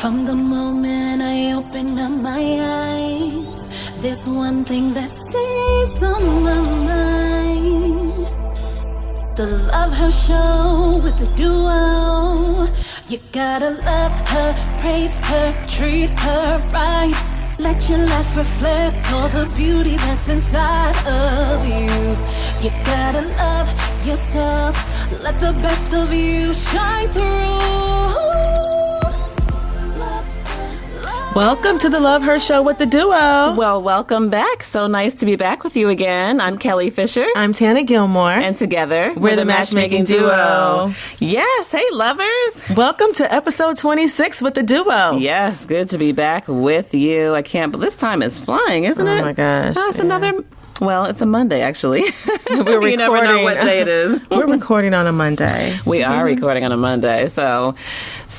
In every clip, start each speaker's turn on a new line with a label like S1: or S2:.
S1: From the moment I open up my eyes, there's one thing that stays on my mind. The Love Her Show with the duo. You gotta love her, praise her, treat her right. Let your life reflect all the beauty that's inside of you. You gotta love yourself, let the best of you shine through.
S2: Welcome to the Love Her Show with the duo.
S3: Well, welcome back. So nice to be back with you again. I'm Kelli Fisher.
S2: I'm Tana Gilmore.
S3: And together,
S2: we're the Matchmaking duo.
S3: Yes. Hey, lovers.
S2: Welcome to episode 26 with the duo.
S3: Yes. Good to be back with you. I can't, but this time is flying, isn't it?
S2: Oh, my gosh.
S3: Oh, it's another... Well, it's a Monday, actually.
S2: We're recording.
S3: You never know what day it is.
S2: We're recording on a Monday.
S3: We are recording on a Monday. So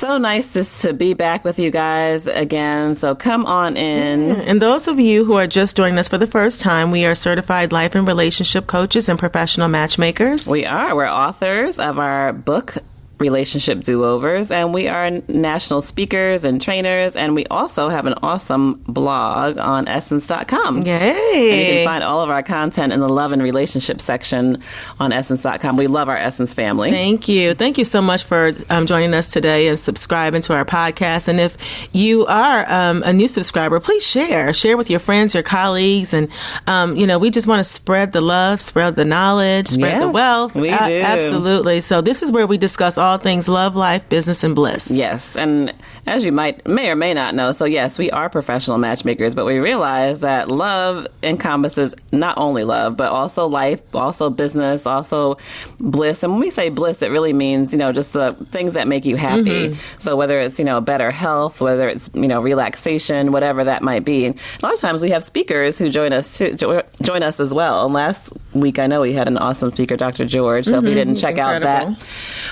S3: nice to be back with you guys again. So come on in.
S2: Yeah. And those of you who are just joining us for the first time, we are certified life and relationship coaches and professional matchmakers.
S3: We are. We're authors of our book, Relationship Do-Overs, and we are national speakers and trainers, and we also have an awesome blog on essence.com.
S2: Yay!
S3: And you can find all of our content in the love and relationship section on essence.com. We love our Essence family.
S2: Thank you. Thank you so much for joining us today and subscribing to our podcast. And if you are a new subscriber, please share with your friends, your colleagues, and we just want to spread the love, spread the knowledge, spread the wealth.
S3: We do.
S2: Absolutely. So this is where we discuss all things love, life, business, and bliss.
S3: Yes. And as you may or may not know, so yes, we are professional matchmakers, but we realize that love encompasses not only love, but also life, also business, also bliss. And when we say bliss, it really means, just the things that make you happy. Mm-hmm. So whether it's, better health, whether it's, relaxation, whatever that might be. And a lot of times we have speakers who join us as well. And last week, I know we had an awesome speaker, Dr. George. So if you didn't check out that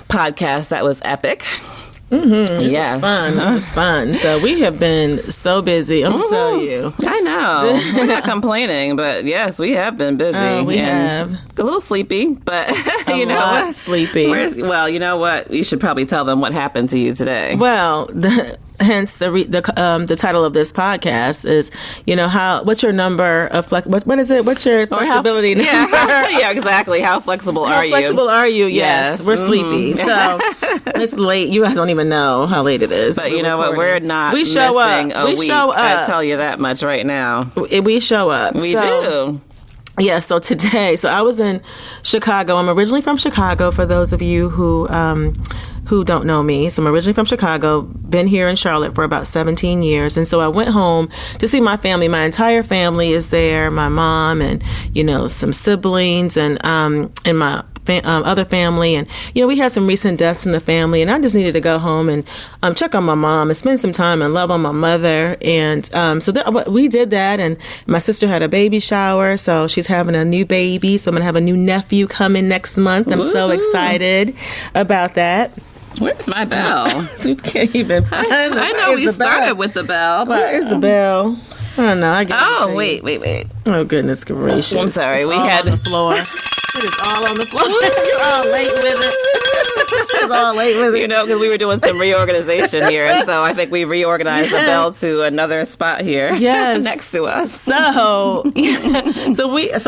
S3: podcast, that was epic.
S2: Mm-hmm. It was fun. So we have been so busy. I'm going to tell you.
S3: I know. We're not complaining, but yes, we have been busy.
S2: We have.
S3: A little sleepy, but
S2: sleepy.
S3: Well, you know what? You should probably tell them what happened to you today.
S2: Well, hence the title of this podcast is, what's your number of what is it? What's your flexibility number?
S3: Yeah, exactly. How flexible are you?
S2: How flexible are you? Yes. We're sleepy. So it's late. You guys don't even know how late it is.
S3: But you know what? We're not missing a week. I tell you that much right now.
S2: We show up.
S3: We do.
S2: Yeah, so today, I was in Chicago. I'm originally from Chicago, for those of you who don't know me. So I'm originally from Chicago, been here in Charlotte for about 17 years. And so I went home to see my family. My entire family is there, my mom and, some siblings and my other family. And, we had some recent deaths in the family, and I just needed to go home and check on my mom and spend some time and love on my mother. And we did that. And my sister had a baby shower, so she's having a new baby. So I'm going to have a new nephew coming next month. I'm so excited about that.
S3: Where's my bell?
S2: You can't even find it.
S3: I know we started with the bell.
S2: Where's the bell? I don't know. I got
S3: it. Wait.
S2: Oh, goodness gracious.
S3: I'm sorry.
S2: It's all on the floor. It is all on the floor. You're all late with it. She's all late with it.
S3: Because we were doing some reorganization here, and so I think we reorganized the bell to another spot here.
S2: Yes.
S3: Next to us.
S2: So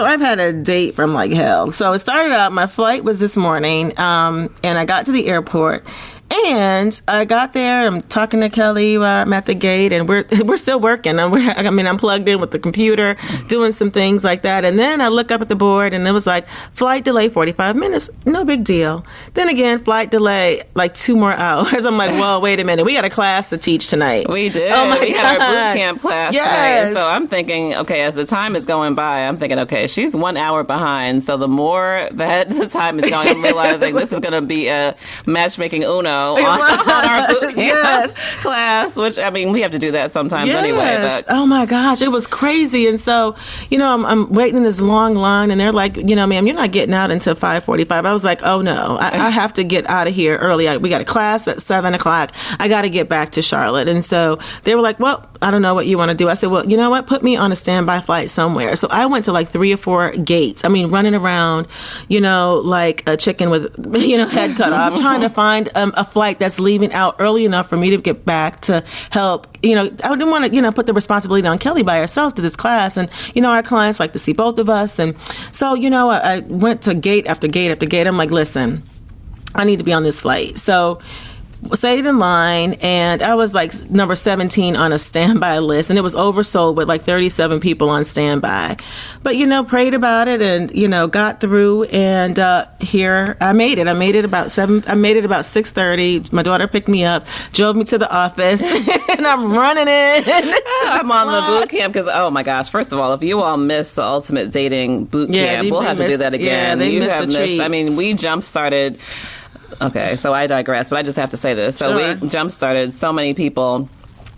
S2: I've had a date from like hell. So it started out, my flight was this morning, and I got to the airport. And I got there, I'm talking to Kelli while I'm at the gate, and we're still working. I'm plugged in with the computer, doing some things like that. And then I look up at the board, and it was like, flight delay 45 minutes. No big deal. Then again, flight delay, like 2 more hours. I'm like, whoa, wait a minute. We got a class to teach tonight.
S3: We did.
S2: Oh, my God.
S3: We had our boot camp class
S2: yes.
S3: tonight. So I'm thinking, okay, as the time is going by, I'm thinking, okay, she's 1 hour behind. So the more that the time is going, I'm realizing this is going to be a matchmaking Uno on our boot camp class, which, we have to do that sometimes anyway. But.
S2: Oh, my gosh. It was crazy. And so, I'm waiting in this long line, and they're like, ma'am, you're not getting out until 5:45. I was like, oh, no, I have to get out of here early. We got a class at 7 o'clock. I got to get back to Charlotte. And so they were like, well, I don't know what you want to do. I said, well, you know what? Put me on a standby flight somewhere. So I went to like 3 or 4 gates. Running around, like a chicken with, head cut off, trying to find a flight that's leaving out early enough for me to get back to help. I didn't want to, put the responsibility on Kelli by herself to this class. And, our clients like to see both of us. And so, I went to gate after gate after gate. I'm like, listen, I need to be on this flight. So stayed in line, and I was like number 17 on a standby list, and it was oversold with like 37 people on standby. But, prayed about it and, got through, and here I made it. I made it about 6:30. My daughter picked me up, drove me to the office, and I'm running in.
S3: I'm on the boot camp because, oh my gosh, first of all, if you all missed the Ultimate Dating Boot Camp, we'll have to do that again.
S2: Yeah, they missed a treat.
S3: I mean, we jump-started. Okay, so I digress, but I just have to say this. So we jump-started so many people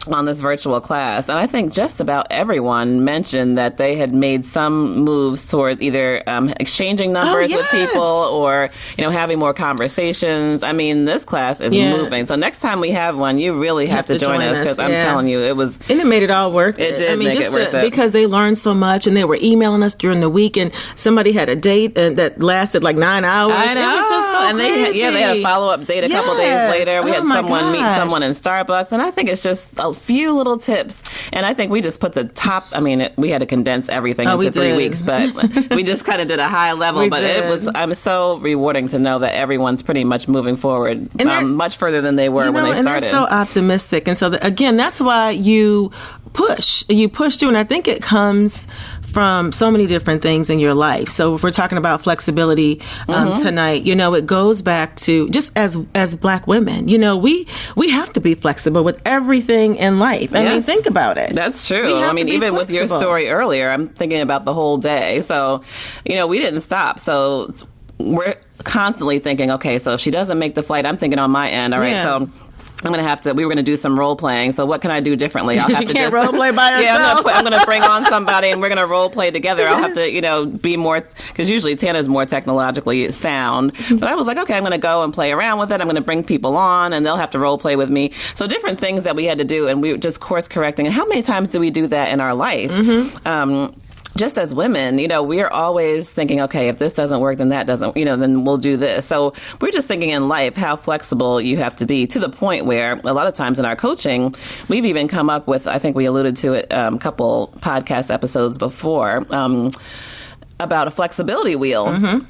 S3: on this virtual class, and I think just about everyone mentioned that they had made some moves toward either exchanging numbers with people or having more conversations. I mean, this class is moving. So next time we have one, you really have to join us because I'm telling you, it was,
S2: and it made it all worth it.
S3: It did make it worth it
S2: because they learned so much, and they were emailing us during the week, and somebody had a date that lasted like 9 hours.
S3: I know.
S2: It was just so
S3: and
S2: crazy.
S3: they had a follow-up date a couple days later. We had someone meet someone in Starbucks, and I think it's just a few little tips, and I think we just put the top. I mean, we had to condence everything into 3 weeks, but we just kind of did a high level. I'm so rewarding to know that everyone's pretty much moving forward, much further than they were when they started.
S2: And they're so optimistic, and so again, that's why you push through, and I think it comes from so many different things in your life. So if we're talking about flexibility tonight, it goes back to just as Black women, we have to be flexible with everything in life. I mean, think about it.
S3: That's true. I mean, even with your story earlier, I'm thinking about the whole day. So, we didn't stop. So we're constantly thinking, okay, so if she doesn't make the flight, I'm thinking on my end, all right, so I'm going to have to, we were going to do some role playing. So what can I do differently? I'll have
S2: you can't role play by yourself.
S3: Yeah, I'm going to bring on somebody and we're going to role play together. I'll have to, be more, because usually Tana's more technologically sound. But I was like, okay, I'm going to go and play around with it. I'm going to bring people on and they'll have to role play with me. So different things that we had to do, and we were just course correcting. And how many times do we do that in our life? Just as women, we're always thinking, okay, if this doesn't work, then that doesn't, then we'll do this. So we're just thinking in life how flexible you have to be, to the point where a lot of times in our coaching, we've even come up with, I think we alluded to it a couple podcast episodes before, about a flexibility wheel.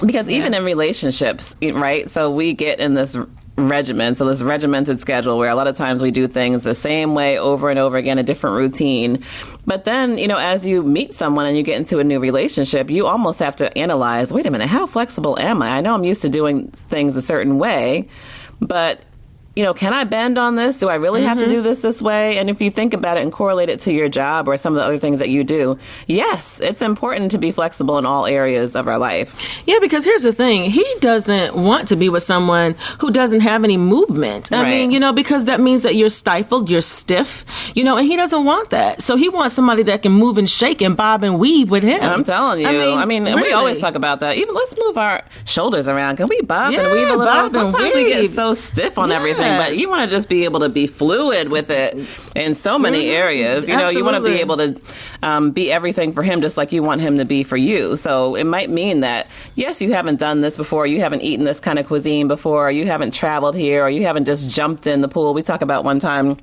S3: Because even in relationships, right? So we get in this so this regimented schedule where a lot of times we do things the same way over and over again, a different routine. But then, as you meet someone and you get into a new relationship, you almost have to analyze, wait a minute, how flexible am I? I know I'm used to doing things a certain way, but can I bend on this? Do I really have to do this way? And if you think about it and correlate it to your job or some of the other things that you do, yes, it's important to be flexible in all areas of our life.
S2: Yeah, because here's the thing. He doesn't want to be with someone who doesn't have any movement. I mean, because that means that you're stifled, you're stiff, and he doesn't want that. So he wants somebody that can move and shake and bob and weave with him.
S3: I'm telling you. I mean really. We always talk about that. Even let's move our shoulders around. Can we bob and weave a little? Sometimes we get so stiff on everything. But you want to just be able to be fluid with it in so many areas. You want to be able to be everything for him just like you want him to be for you. So it might mean that, yes, you haven't done this before, you haven't eaten this kind of cuisine before, or you haven't traveled here, or you haven't just jumped in the pool. We talk about one time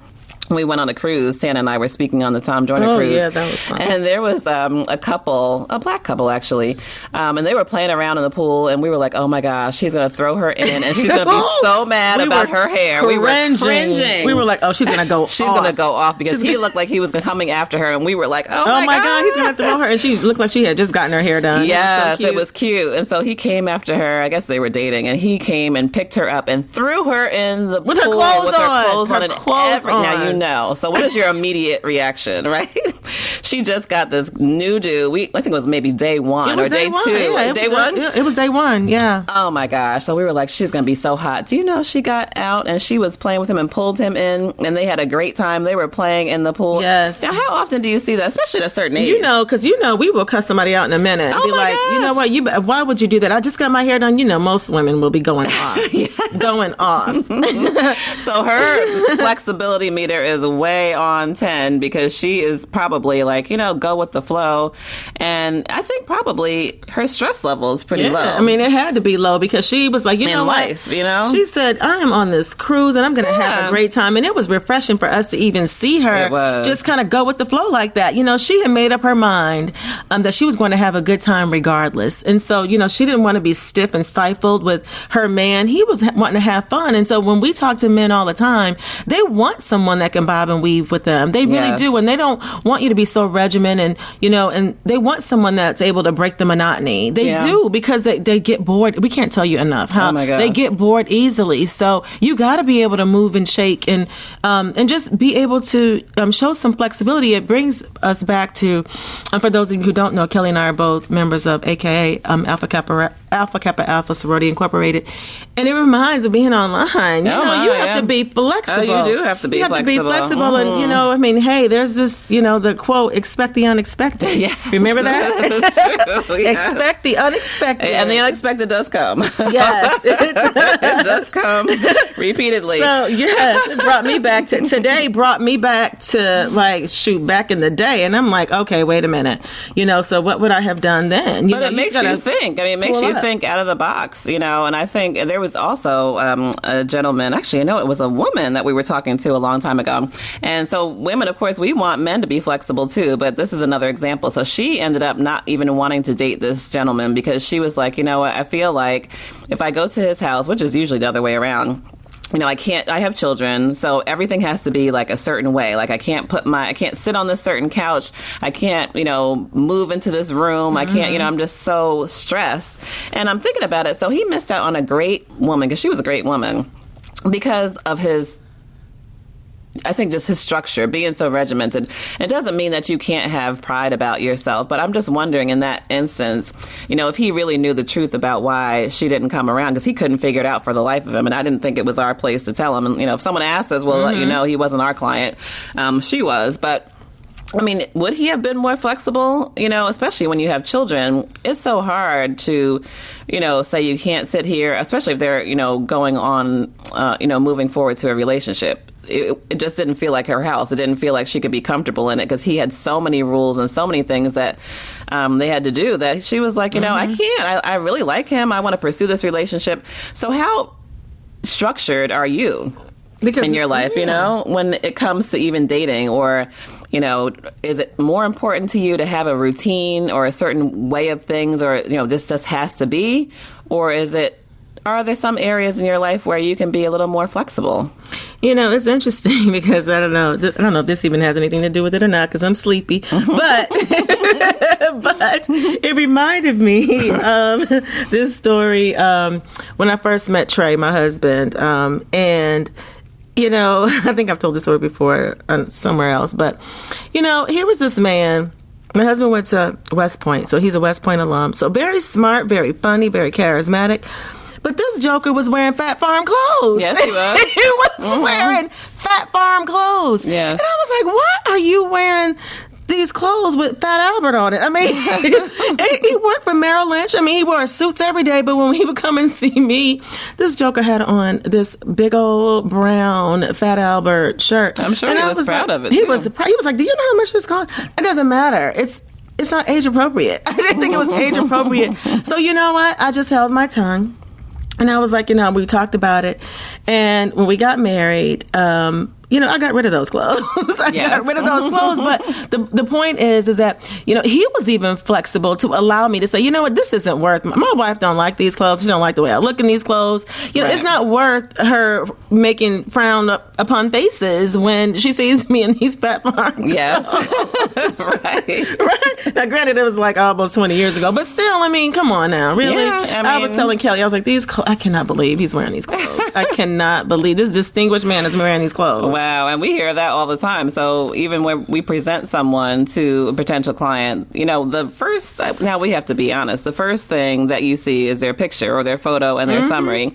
S3: we went on a cruise. Tana and I were speaking on the Tom Joyner cruise.
S2: Yeah, that was fun.
S3: And there was a Black couple actually, and they were playing around in the pool, and we were like, oh my gosh, he's going to throw her in, and she's going to be so mad about her hair. We were cringing.
S2: We were like, oh, she's going to go
S3: She's going to go off because he looked like he was coming after her, and we were like, oh my God,
S2: he's going to throw her. And she looked like she had just gotten her hair done.
S3: Yes, it was cute. And so he came after her. I guess they were dating, and he came and picked her up and threw her in the pool
S2: with her clothes on.
S3: Now you know. So what is your immediate reaction, right? She just got this new do. I think it was maybe day one or day two.
S2: Yeah,
S3: day one?
S2: It was day one, yeah.
S3: Oh my gosh. So we were like, she's going to be so hot. Do you know she got out and she was playing with him and pulled him in, and they had a great time. They were playing in the pool.
S2: Yes.
S3: Now, how often do you see that, especially at a certain age?
S2: Because we will cuss somebody out in a minute and be like, gosh. You know what, why would you do that? I just got my hair done. Most women will be going off.
S3: Yes.
S2: Going off.
S3: So her flexibility meter is way on 10 because she is probably like, like, go with the flow. And I think probably her stress level is pretty low.
S2: I mean, it had to be low because she was like,
S3: in life,
S2: She said, I am on this cruise and I'm going to have a great time. And it was refreshing for us to even see her just kind of go with the flow like that. She had made up her mind that she was going to have a good time regardless. And so, she didn't want to be stiff and stifled with her man. He was wanting to have fun. And so when we talk to men all the time, they want someone that can bob and weave with them. They really do. And they don't want you to be so regimented and they want someone that's able to break the monotony. They do, because they get bored. We can't tell you enough how they get bored easily. So you got to be able to move and shake and just be able to show some flexibility. It brings us back to, for those of you who don't know, Kelli and I are both members of AKA Alpha Kappa Alpha Sorority Incorporated, and it reminds of being online. You have to be flexible.
S3: Oh, you do have to be flexible.
S2: You have to be flexible, and hey, there's this, the quote, "Expect the unexpected."
S3: Yes.
S2: Remember that?
S3: That's true.
S2: Expect the unexpected,
S3: and the unexpected does come.
S2: Yes,
S3: it does come repeatedly.
S2: So yes, it brought me back to today. Brought me back to back in the day, and I'm like, okay, wait a minute, So what would I have done then?
S3: But it makes you think. I mean, it makes you think out of the box, And I think there was also a gentleman. Actually, I know it was a woman that we were talking to a long time ago. And so women, of course, we want men to be flexible too. But this is another example. So she ended up not even wanting to date this gentleman because she was like, what? I feel like if I go to his house, which is usually the other way around, I have children, so everything has to be like a certain way. Like I can't sit on this certain couch. I can't, move into this room. I can't, I'm just so stressed. And I'm thinking about it. So he missed out on a great woman, because she was a great woman, because of his, I think, just his structure, being so regimented. It doesn't mean that you can't have pride about yourself, but I'm just wondering in that instance, if he really knew the truth about why she didn't come around, because he couldn't figure it out for the life of him. And I didn't think it was our place to tell him. And, if someone asked us, we'll let you know he wasn't our client. She was. But I mean, would he have been more flexible? Especially when you have children, it's so hard to, say you can't sit here, especially if they're, going on, moving forward to a relationship. It just didn't feel like her house. It didn't feel like she could be comfortable in it, because he had so many rules and so many things that they had to do, that she was like, I can't. I really like him. I want to pursue this relationship. So how structured are you in your life, when it comes to even dating? Or, is it more important to you to have a routine or a certain way of things, or, this just has to be? Or are there some areas in your life where you can be a little more flexible?
S2: It's interesting because I don't know if this even has anything to do with it or not, because I'm sleepy. But but it reminded me of this story when I first met Trey, my husband, and I think I've told this story before somewhere else, but here was this man. My husband went to West Point, so he's a West Point alum. So very smart, very funny, very charismatic. But this joker was wearing Fat Farm clothes.
S3: Yes, he was.
S2: He was wearing Fat Farm clothes.
S3: Yeah.
S2: And I was like, why are you wearing these clothes with Fat Albert on it? I mean, he worked for Merrill Lynch. I mean, he wore suits every day. But when he would come and see me, this joker had on this big old brown Fat Albert shirt.
S3: I'm sure he was proud of it,
S2: He
S3: too.
S2: was like, do you know how much this costs? It doesn't matter. It's not age appropriate. I didn't think it was age appropriate. So you know what? I just held my tongue. And I was like, we talked about it. And when we got married, I got rid of those clothes. Got rid of those clothes. But the point is that, he was even flexible to allow me to say, this isn't worth, my wife don't like these clothes. She don't like the way I look in these clothes. It's not worth her making frown upon faces when she sees me in these Fat Farm.
S3: Yes.
S2: Right. Now, granted, it was like almost 20 years ago, but still, come on now. Really?
S3: Yeah,
S2: I was telling Kelli, I was like, I cannot believe he's wearing these clothes. I cannot believe this distinguished man is wearing these clothes.
S3: Wow, and we hear that all the time. So even when we present someone to a potential client, now we have to be honest, the first thing that you see is their picture or their photo and their summary.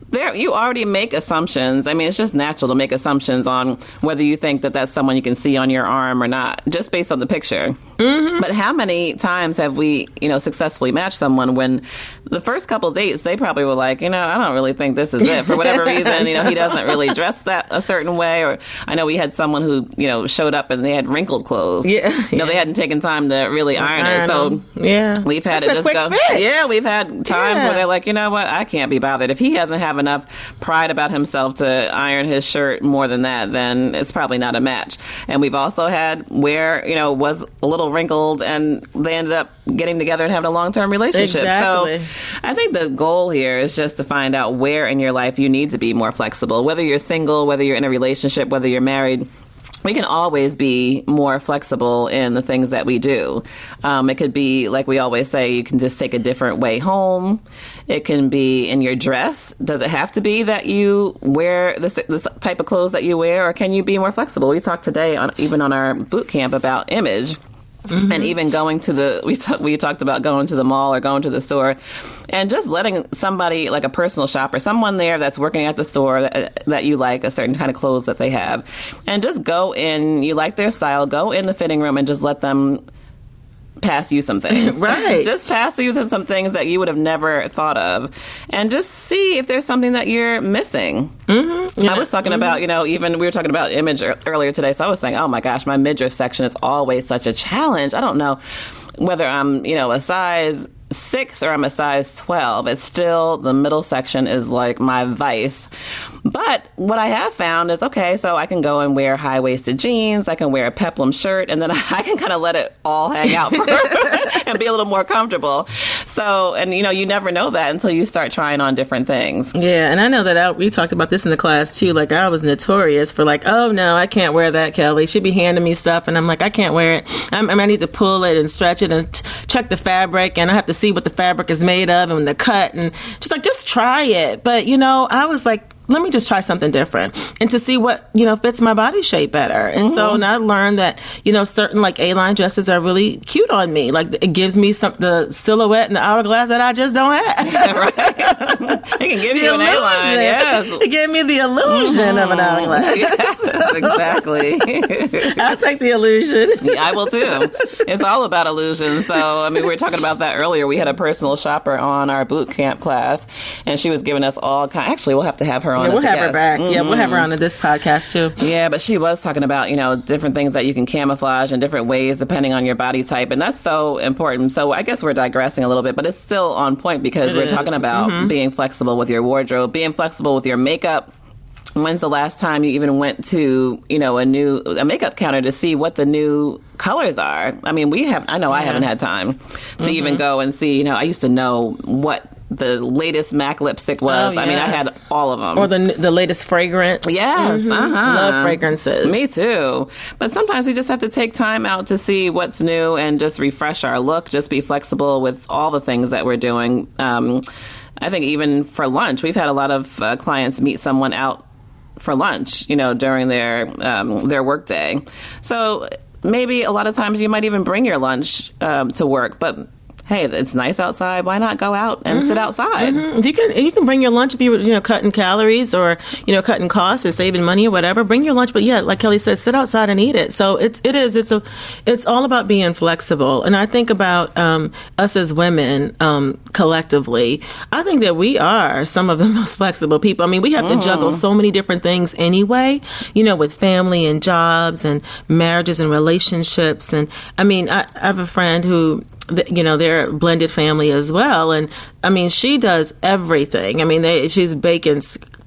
S3: There, you already make assumptions. I mean, it's just natural to make assumptions on whether you think that that's someone you can see on your arm or not, just based on the picture. But how many times have we, successfully matched someone when the first couple dates, they probably were like, I don't really think this is it for whatever reason. He doesn't really dress that a certain way. Or I know we had someone who, showed up and they had wrinkled clothes. They hadn't taken time to really iron it. So we've had
S2: That's
S3: to just go.
S2: fix.
S3: Yeah, we've had times where they're like, you know what, I can't be bothered. If he doesn't have enough pride about himself to iron his shirt more than that, then it's probably not a match. And we've also had where, was a little wrinkled and they ended up getting together and having a long-term relationship.
S2: Exactly.
S3: So I think the goal here is just to find out where in your life you need to be more flexible. Whether you're single, whether you're in a relationship, whether you're married, we can always be more flexible in the things that we do. It could be, like we always say, you can just take a different way home. It can be in your dress. Does it have to be that you wear this type of clothes that you wear, or can you be more flexible? We talked today, even on our boot camp, about image. And even going to we talked about going to the mall or going to the store and just letting somebody, like a personal shopper, someone there that's working at the store that you like, a certain kind of clothes that they have, and just go in, you like their style, go in the fitting room and just let them pass you some things.
S2: Right.
S3: Just pass you some things that you would have never thought of, and just see if there's something that you're missing. I was talking about, even we were talking about image earlier today, so I was saying, oh my gosh, my midriff section is always such a challenge. I don't know whether I'm, a size 6 or I'm a size 12. It's still, the middle section is like my vice. But what I have found is, okay, so I can go and wear high-waisted jeans, I can wear a peplum shirt, and then I can kind of let it all hang out and be a little more comfortable. So, and you never know that until you start trying on different things.
S2: Yeah, and I know that we talked about this in the class too. Like, I was notorious for like, oh no, I can't wear that, Kelli. She'd be handing me stuff, and I'm like, I can't wear it. I need to pull it and stretch it and check the fabric, and I have to see what the fabric is made of and the cut, and just try it. But I was like, let me just try something different and to see what, fits my body shape better. And so now I learned that, certain like A-line dresses are really cute on me. Like, it gives me the silhouette and the hourglass that I just don't have.
S3: Right. It can give you an A-line. Yes.
S2: It gave me the illusion of an hourglass.
S3: Yes, exactly.
S2: I'll take the illusion.
S3: Yeah, I will too. It's all about illusion. So, we were talking about that earlier. We had a personal shopper on our boot camp class, and she was giving us all kinds. Actually, we'll have to have her on.
S2: Yeah, we'll have her back.
S3: Mm-hmm.
S2: Yeah, we'll have her on to this podcast too.
S3: Yeah, but she was talking about, different things that you can camouflage in different ways depending on your body type. And that's so important. So I guess we're digressing a little bit, but it's still on point because we're talking about being flexible with your wardrobe, being flexible with your makeup. When's the last time you even went to, a makeup counter to see what the new colors are? I haven't had time to even go and see, I used to know what the latest MAC lipstick was.
S2: Oh, yes.
S3: I had all of them.
S2: Or the latest fragrance.
S3: Yes.
S2: Love fragrances.
S3: Me too. But sometimes we just have to take time out to see what's new and just refresh our look, just be flexible with all the things that we're doing. I think even for lunch, we've had a lot of clients meet someone out for lunch, during their work day. So maybe a lot of times you might even bring your lunch to work, but hey, it's nice outside. Why not go out and sit outside?
S2: You can bring your lunch if you're cutting calories or cutting costs or saving money or whatever. Bring your lunch, but yeah, like Kelli said, sit outside and eat it. So it's all about being flexible. And I think about us as women collectively. I think that we are some of the most flexible people. We have to juggle so many different things anyway. With family and jobs and marriages and relationships. And I have a friend who, they're a blended family as well. And she does everything. She's baking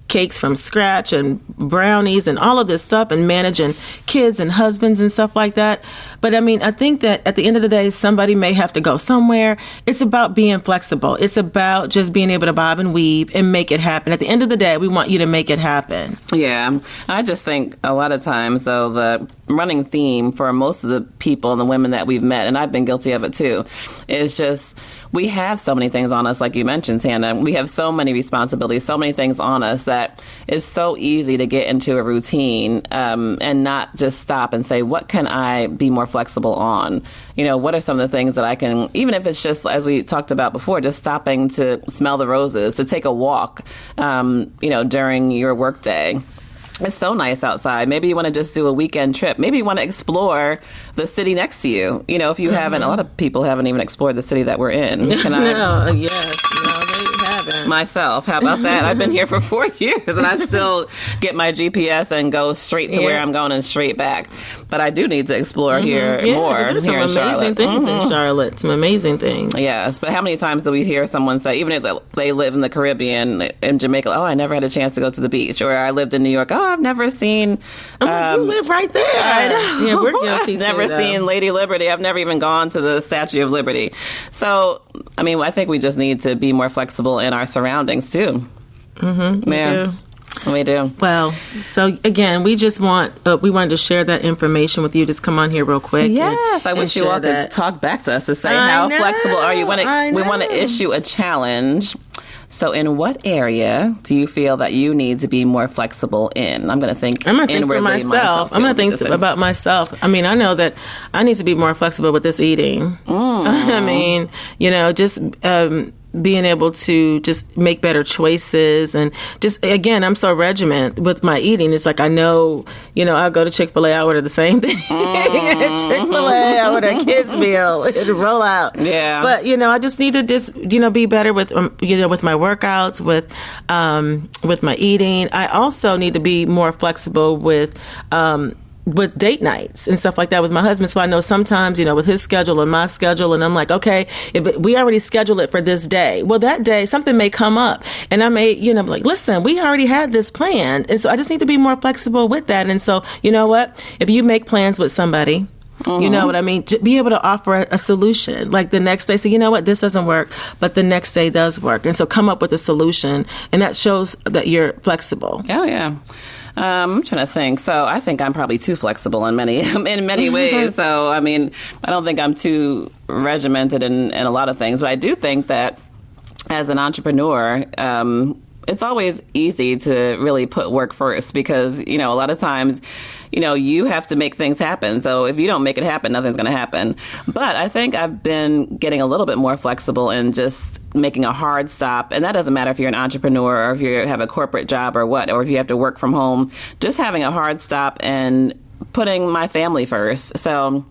S2: cakes from scratch and brownies and all of this stuff and managing kids and husbands and stuff like that. But I think that at the end of the day, somebody may have to go somewhere. It's about being flexible. It's about just being able to bob and weave and make it happen. At the end of the day, we want you to make it happen.
S3: Yeah. I just think a lot of times, though, the running theme for most of the people and the women that we've met, and I've been guilty of it too, is just we have so many things on us, like you mentioned, Tana. We have so many responsibilities, so many things on us that it's so easy to get into a routine and not just stop and say, what can I be more flexible on? What are some of the things that I can, even if it's just, as we talked about before, just stopping to smell the roses, to take a walk, during your work day. It's so nice outside. Maybe you want to just do a weekend trip. Maybe you want to explore the city next to you. You know, if you haven't, a lot of people haven't even explored the city that we're in. Can I?
S2: No, yes. No, they haven't.
S3: Myself. How about that? I've been here for 4 years and I still get my GPS and go straight to where I'm going and straight back. But I do need to explore here more.
S2: There's some
S3: here in
S2: amazing
S3: Charlotte.
S2: things in Charlotte. Some amazing things.
S3: Yes, but how many times do we hear someone say, even if they live in the Caribbean, in Jamaica, oh, I never had a chance to go to the beach, or I lived in New York, oh, I've never seen.
S2: You live right there.
S3: I know.
S2: Yeah, we're guilty
S3: I've never
S2: too,
S3: seen Lady Liberty. I've never even gone to the Statue of Liberty. So, I mean, I think we just need to be more flexible in our surroundings too. We do.
S2: Well, so again, we just we wanted to share that information with you. Just come on here real quick.
S3: Yes, I wish you all could talk back to us to say how flexible are you. We want to issue a challenge. So in what area do you feel that you need to be more flexible in? I'm going to think
S2: for myself. I'm going to think about myself. I mean, I know that I need to be more flexible with this eating. I mean, just being able to just make better choices, and just, again, I'm so regiment with my eating. It's like, I know, I'll go to Chick-fil-A, I order the same thing. Chick-fil-A, I order a kid's meal, it'll roll out.
S3: Yeah.
S2: But, I just need to just, be better with, with my workouts, with my eating. I also need to be more flexible with date nights and stuff like that with my husband. So I know sometimes, with his schedule and my schedule, and I'm like, okay, if we already scheduled it for this day. Well, that day something may come up, and I may, like, listen, we already had this plan. And so I just need to be more flexible with that. And so, you know what? If you make plans with somebody, you know what I mean? Be able to offer a solution. Like the next day, say, you know what, this doesn't work, but the next day does work. And so come up with a solution, and that shows that you're flexible.
S3: Oh, yeah. I'm trying to think. So I think I'm probably too flexible in many ways. So, I mean, I don't think I'm too regimented in a lot of things. But I do think that as an entrepreneur, it's always easy to really put work first because, a lot of times, you have to make things happen. So if you don't make it happen, nothing's going to happen. But I think I've been getting a little bit more flexible in just making a hard stop. And that doesn't matter if you're an entrepreneur or if you have a corporate job or what, or if you have to work from home, just having a hard stop and putting my family first. So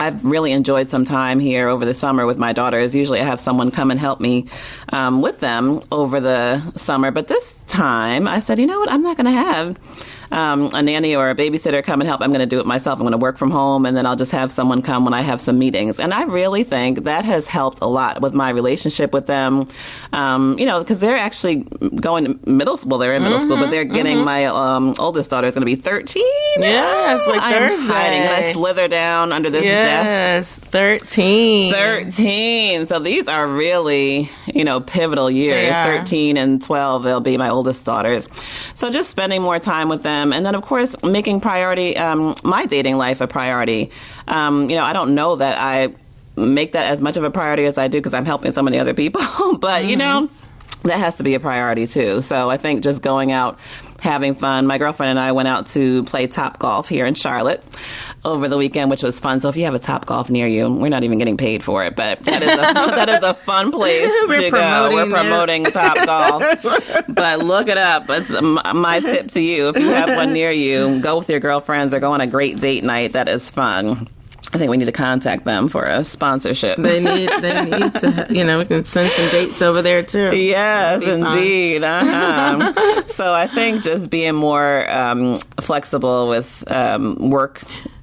S3: I've really enjoyed some time here over the summer with my daughters. Usually I have someone come and help me with them over the summer. But this time I said, you know what, I'm not going to have a nanny or a babysitter come and help. I'm going to do it myself. I'm going to work from home, and then I'll just have someone come when I have some meetings. And I really think that has helped a lot with my relationship with them, because they're actually going to middle school. Well, they're in middle school, but they're getting my oldest daughter is going to be 13.
S2: Yes, like
S3: I'm hiding. And I slither down under this desk.
S2: Yes, 13.
S3: 13. So these are really, pivotal years. 13 and 12, they'll be my oldest daughters. So just spending more time with them. And then, of course, making priority, my dating life a priority. I don't know that I make that as much of a priority as I do because I'm helping so many other people. But, that has to be a priority, too. So I think just going out, having fun. My girlfriend and I went out to play Top Golf here in Charlotte over the weekend, which was fun. So if you have a Top Golf near you, we're not even getting paid for it, but that is a fun place to go. We're promoting Top Golf. But look it up. It's my tip to you. If you have one near you, go with your girlfriends or go on a great date night. That is fun. I think we need to contact them for a sponsorship.
S2: They need to, we can send some dates over there too.
S3: Yes, indeed. So I think just being more flexible with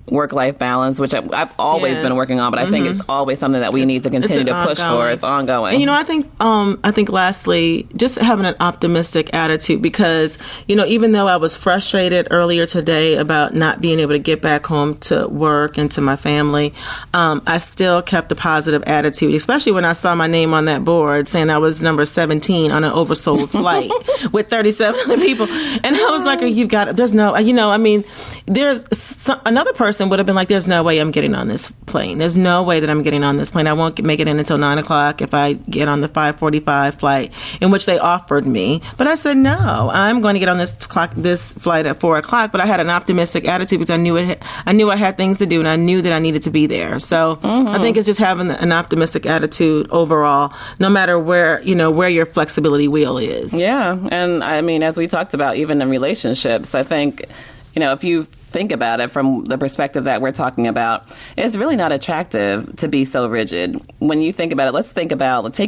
S3: work-life balance, which I've always been working on, but I think it's always something that we need to continue to push for. It's ongoing.
S2: And, I think lastly, just having an optimistic attitude because, even though I was frustrated earlier today about not being able to get back home to work and to my family, I still kept a positive attitude, especially when I saw my name on that board saying I was number 17 on an oversold flight with 37 other people. And I was like, there's another person person would have been like, there's no way I'm getting on this plane. There's no way that I'm getting on this plane. I won't make it in until 9 o'clock if I get on the 5:45 flight, in which they offered me. But I said, no, I'm going to get on this flight at 4 o'clock. But I had an optimistic attitude because I knew I had things to do, and I knew that I needed to be there. So I think it's just having an optimistic attitude overall, no matter where your flexibility wheel is.
S3: Yeah. And I mean, as we talked about, even in relationships, I think, if you think about it from the perspective that we're talking about, it's really not attractive to be so rigid. When you think about it, let's take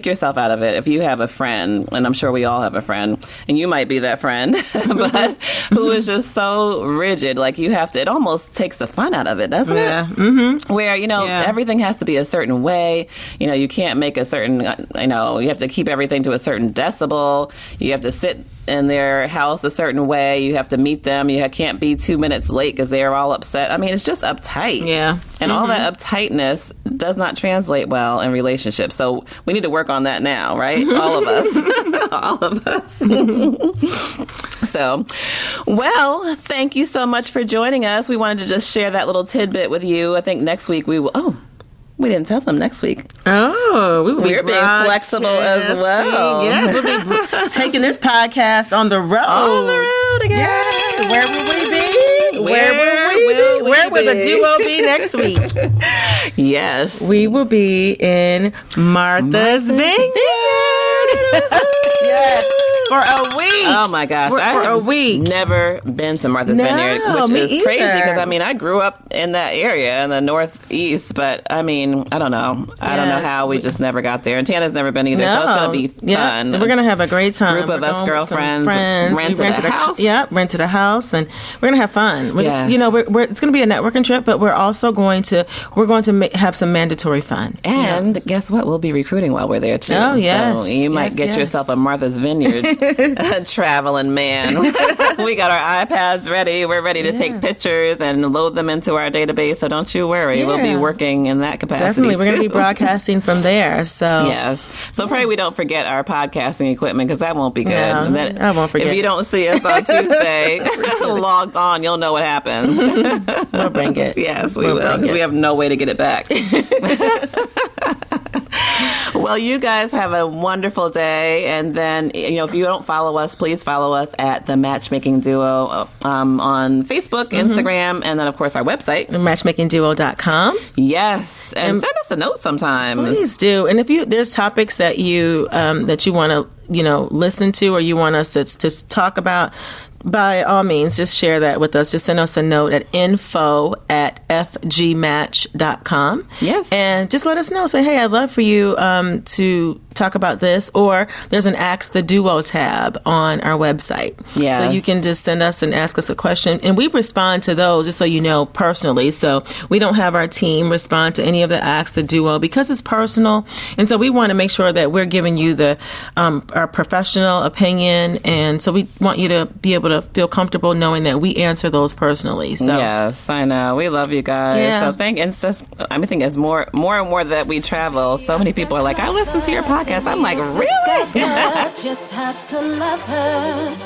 S3: yourself out of it. If you have a friend, and I'm sure we all have a friend, and you might be that friend, but who is just so rigid, like it almost takes the fun out of it, doesn't it? Mm-hmm. Where, everything has to be a certain way. You can't make a certain, you have to keep everything to a certain decibel. You have to sit in their house a certain way. You have to meet them. You can't be 2 minutes late because they're all upset. I mean, it's just uptight. Yeah. And all that uptightness does not translate well in relationships. So we need to work on that now, right? All of us. All of us. So, well, thank you so much for joining us. We wanted to just share that little tidbit with you. I think next week we will... Oh, we didn't tell them next week.
S2: Oh,
S3: we're being flexible as well.
S2: Yes, we'll be taking this podcast on the road.
S3: On the road again.
S2: Yes. Where will we be? Where will the duo be next week?
S3: Yes.
S2: We will be in Martha's Vineyard. Yes. For a week.
S3: Oh my gosh.
S2: For a week.
S3: Never been to Martha's Vineyard, which is crazy because I grew up in that area in the Northeast, but I don't know. I don't know how we just never got there. And Tana's never been either, so it's going to be fun.
S2: We're going to have a great time.
S3: Group of us girlfriends rented a house.
S2: Rented a house, and we're going to have fun. We're just, it's going to be a networking trip, but we're also going to have some mandatory fun.
S3: And guess what? We'll be recruiting while we're there too.
S2: Oh, yes.
S3: So you might get yourself a Martha's Vineyard traveling man. We got our iPads ready. We're ready to take pictures and load them into our database. So don't you worry. We'll be working in that capacity.
S2: Definitely. We're going to be broadcasting from there. So
S3: yes. So pray we don't forget our podcasting equipment because that won't be good.
S2: No, I won't forget.
S3: If you don't see us on Tuesday logged on, you'll know what happened.
S2: We'll bring it.
S3: Yes, we will because we have no way to get it back. Well, you guys have a wonderful day. And then, if you don't follow us, please follow us at The Matchmaking Duo on Facebook, Instagram, and then, of course, our website.
S2: Matchmakingduo.com.
S3: Yes. And send us a note sometimes.
S2: Please do. And if there's topics that you want to, listen to or you want us to talk about, by all means, just share that with us. Just send us a note at info@fgmatch.com.
S3: Yes.
S2: And just let us know. Say, hey, I'd love for you to talk about this. Or there's an Ask the Duo tab on our website.
S3: Yes.
S2: So you can just send us and ask us a question. And we respond to those, just so you know, personally. So we don't have our team respond to any of the Ask the Duo because it's personal. And so we want to make sure that we're giving you our professional opinion. And so we want you to be able to feel comfortable knowing that we answer those personally. So
S3: yes, I know. We love you guys.
S2: Yeah.
S3: So I think as more and more that we travel, so many people are like, I listen to your podcast. I'm like, really?
S1: Just had to love her.